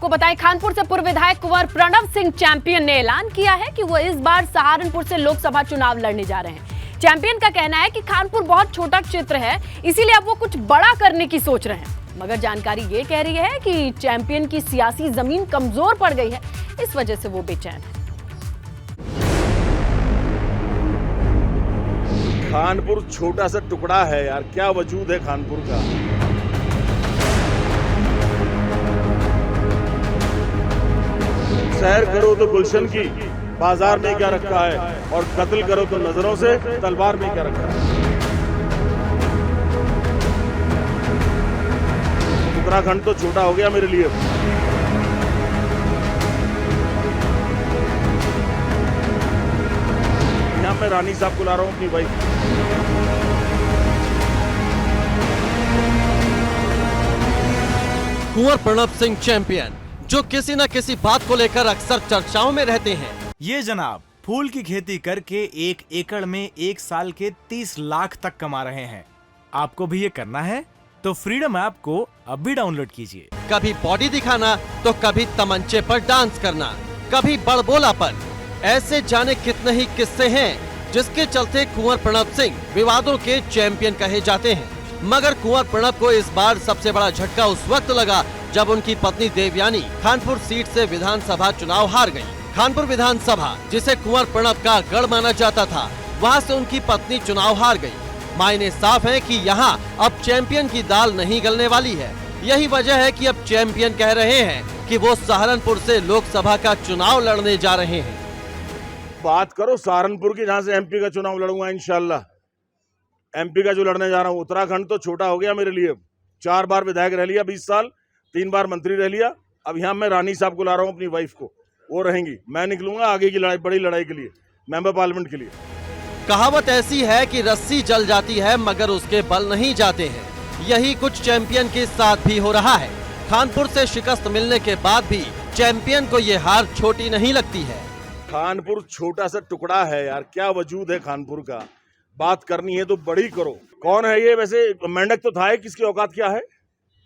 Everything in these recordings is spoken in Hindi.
आपको बताएं, खानपुर से पूर्व विधायक कुंवर प्रणव सिंह चैंपियन ने ऐलान किया है कि वो इस बार सहारनपुर से लोकसभा चुनाव लड़ने जा रहे हैं। चैंपियन का कहना है कि खानपुर बहुत छोटा क्षेत्र है, इसीलिए अब वो कुछ बड़ा करने की सोच रहे हैं। मगर जानकारी ये कह रही है कि चैंपियन की सियासी जमीन कमजोर पड़ गई है, इस वजह से वो बेचैन है। खानपुर छोटा सा टुकड़ा है यार, क्या वजूद है खानपुर का। सैर करो तो गुलशन की, बाजार में क्या रखा है, और कत्ल करो तो नजरों से, तलवार में क्या रखा है। उत्तराखंड तो छोटा हो गया मेरे लिए। यहाँ मैं रानी साहब को ला रहा हूँ अपनी वाइफ। कुंवर प्रणव सिंह चैंपियन, जो किसी न किसी बात को लेकर अक्सर चर्चाओं में रहते हैं। ये जनाब फूल की खेती करके 1 एकड़ में 1 साल के 30 लाख तक कमा रहे हैं। आपको भी ये करना है तो फ्रीडम ऐप को अब भी डाउनलोड कीजिए। कभी बॉडी दिखाना तो कभी तमंचे पर डांस करना, कभी बड़बोलापन, ऐसे जाने कितने ही किस्से हैं जिसके चलते कुंवर प्रणव सिंह विवादों के चैंपियन कहे जाते हैं। मगर कुंवर प्रणव को इस बार सबसे बड़ा झटका उस वक्त लगा जब उनकी पत्नी देवयानी खानपुर सीट से विधानसभा चुनाव हार गई। खानपुर विधानसभा, जिसे कुंवर प्रणव का गढ़ माना जाता था, वहां से उनकी पत्नी चुनाव हार गई। मायने साफ है कि यहाँ अब चैंपियन की दाल नहीं गलने वाली है। यही वजह है कि अब चैंपियन कह रहे हैं कि वो सहारनपुर से लोकसभा का चुनाव लड़ने जा रहे हैं। बात करो सहारनपुर की, जहाँ से एमपी का चुनाव लड़ूंगा इंशाल्लाह। एमपी का जो लड़ने जा रहा हूँ, उत्तराखंड तो छोटा हो गया मेरे लिए। 4 बार विधायक रह लिया 20 साल, 3 बार मंत्री रह लिया। अब यहाँ मैं रानी साहब को ला रहा हूँ अपनी वाइफ को, वो रहेंगी। मैं निकलूंगा आगे की लड़ाई, बड़ी लड़ाई के लिए, मेंबर पार्लियामेंट के लिए। कहावत ऐसी है कि रस्सी जल जाती है मगर उसके बल नहीं जाते हैं। यही कुछ चैंपियन के साथ भी हो रहा है। खानपुर से शिकस्त मिलने के बाद भी चैंपियन को ये हार छोटी नहीं लगती है। खानपुर छोटा सा टुकड़ा है यार, क्या वजूद है खानपुर का। बात करनी है तो बड़ी करो। कौन है ये? वैसे मेंढक तो था, किसकी औकात क्या है?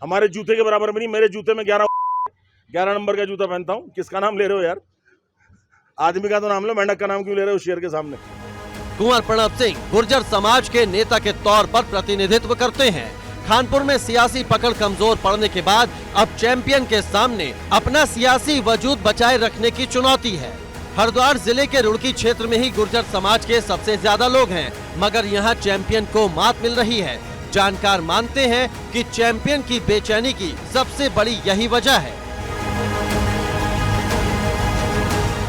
हमारे जूते के बराबर में नहीं। मेरे जूते में 11 नंबर का जूता पहनता हूँ। किसका नाम ले रहे हो यार? आदमी का तो नाम लो, मेंढक का नाम क्यों ले रहे हो शेर के सामने? कुंवर प्रणव सिंह गुर्जर समाज के नेता के तौर पर प्रतिनिधित्व करते हैं। खानपुर में सियासी पकड़ कमजोर पड़ने के बाद अब चैंपियन के सामने अपना सियासी वजूद बचाए रखने की चुनौती है। हरिद्वार जिले के रुड़की क्षेत्र में ही गुर्जर समाज के सबसे ज्यादा लोग हैं, मगर यहाँ चैंपियन को मात मिल रही है। जानकार मानते हैं कि चैंपियन की बेचैनी की सबसे बड़ी यही वजह है।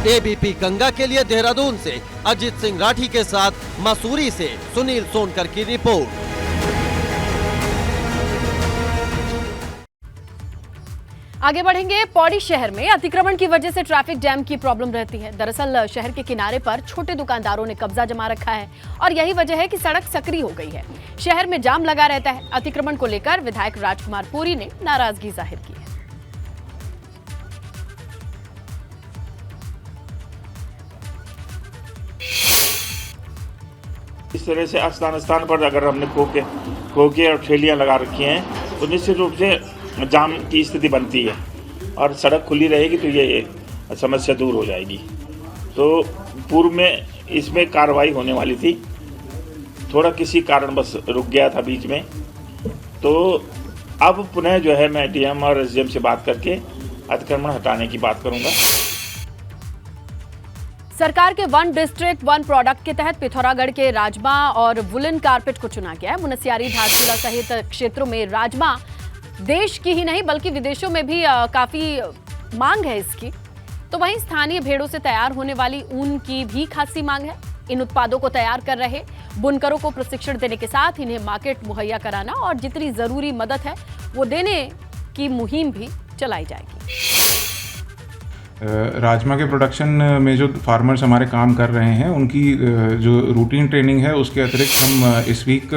एबीपी गंगा के लिए देहरादून से अजीत सिंह राठी के साथ मसूरी से सुनील सोनकर की रिपोर्ट। आगे बढ़ेंगे। पौड़ी शहर में अतिक्रमण की वजह से ट्रैफिक जैम की प्रॉब्लम रहती है। दरअसल शहर के किनारे पर छोटे दुकानदारों ने कब्जा जमा रखा है और यही वजह है कि सड़क सकरी हो गई है। शहर में जाम लगा रहता है। अतिक्रमण को लेकर विधायक राजकुमार पुरी ने नाराजगी जाहिर की है। इस तरह से स्थान पर अगर हमने खोके और ठेलियां लगा रखी हैं तो निश्चित रूप से जाम की स्थिति बनती है, और सड़क खुली रहेगी तो ये समस्या दूर हो जाएगी। तो पूर्व में इसमें कार्रवाई होने वाली थी, थोड़ा किसी कारण बस रुक गया था बीच में। तो अब पुनः जो है मैं डीएम और एसडीएम से बात करके अतिक्रमण हटाने की बात करूंगा। सरकार के 1 डिस्ट्रिक्ट 1 प्रोडक्ट के तहत पिथौरागढ़ के राजमा और वुलन कारपेट को चुना गया है। मुनस्यारी, धारचूला सहित क्षेत्रों में राजमा देश की ही नहीं बल्कि विदेशों में भी काफी मांग है इसकी। तो वहीं स्थानीय भेड़ों से तैयार होने वाली ऊन की भी खासी मांग है। इन उत्पादों को तैयार कर रहे बुनकरों को प्रशिक्षण देने के साथ इन्हें मार्केट मुहैया कराना और जितनी जरूरी मदद है वो देने की मुहिम भी चलाई जाएगी। राजमा के प्रोडक्शन में जो फार्मर्स हमारे काम कर रहे हैं उनकी जो रूटीन ट्रेनिंग है उसके अतिरिक्त हम इस वीक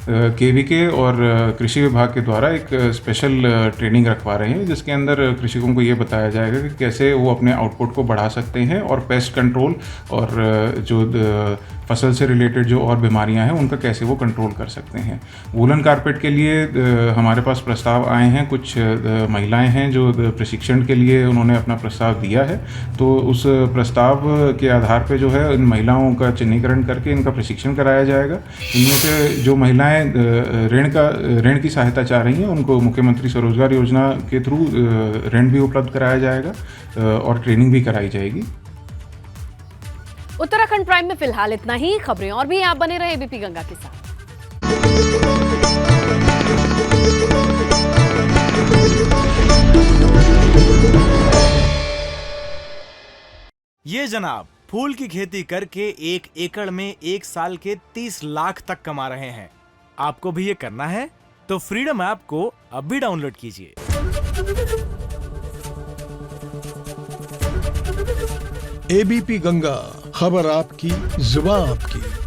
केवीके और कृषि विभाग के द्वारा एक स्पेशल ट्रेनिंग रखवा रहे हैं, जिसके अंदर कृषकों को ये बताया जाएगा कि कैसे वो अपने आउटपुट को बढ़ा सकते हैं और पेस्ट कंट्रोल और जो फसल से रिलेटेड जो और बीमारियां हैं उनका कैसे वो कंट्रोल कर सकते हैं। वूलन कारपेट के लिए हमारे पास प्रस्ताव आए हैं। कुछ महिलाएं हैं जो प्रशिक्षण के लिए उन्होंने अपना प्रस्ताव दिया है, तो उस प्रस्ताव के आधार पे जो है इन महिलाओं का चिन्हीकरण करके इनका प्रशिक्षण कराया जाएगा। इनमें से जो महिलाएं ऋण की सहायता चाह रही हैं उनको मुख्यमंत्री स्वरोजगार योजना के थ्रू ऋण भी उपलब्ध कराया जाएगा और ट्रेनिंग भी कराई जाएगी। उत्तराखंड प्राइम में फिलहाल इतना ही। खबरें और भी आप बने रहे एबीपी गंगा के साथ। ये जनाब फूल की खेती करके 1 एकड़ में 1 साल के 30 लाख तक कमा रहे हैं। आपको भी ये करना है तो फ्रीडम ऐप को अभी डाउनलोड कीजिए। एबीपी गंगा, खबर आपकी, जुबान आपकी।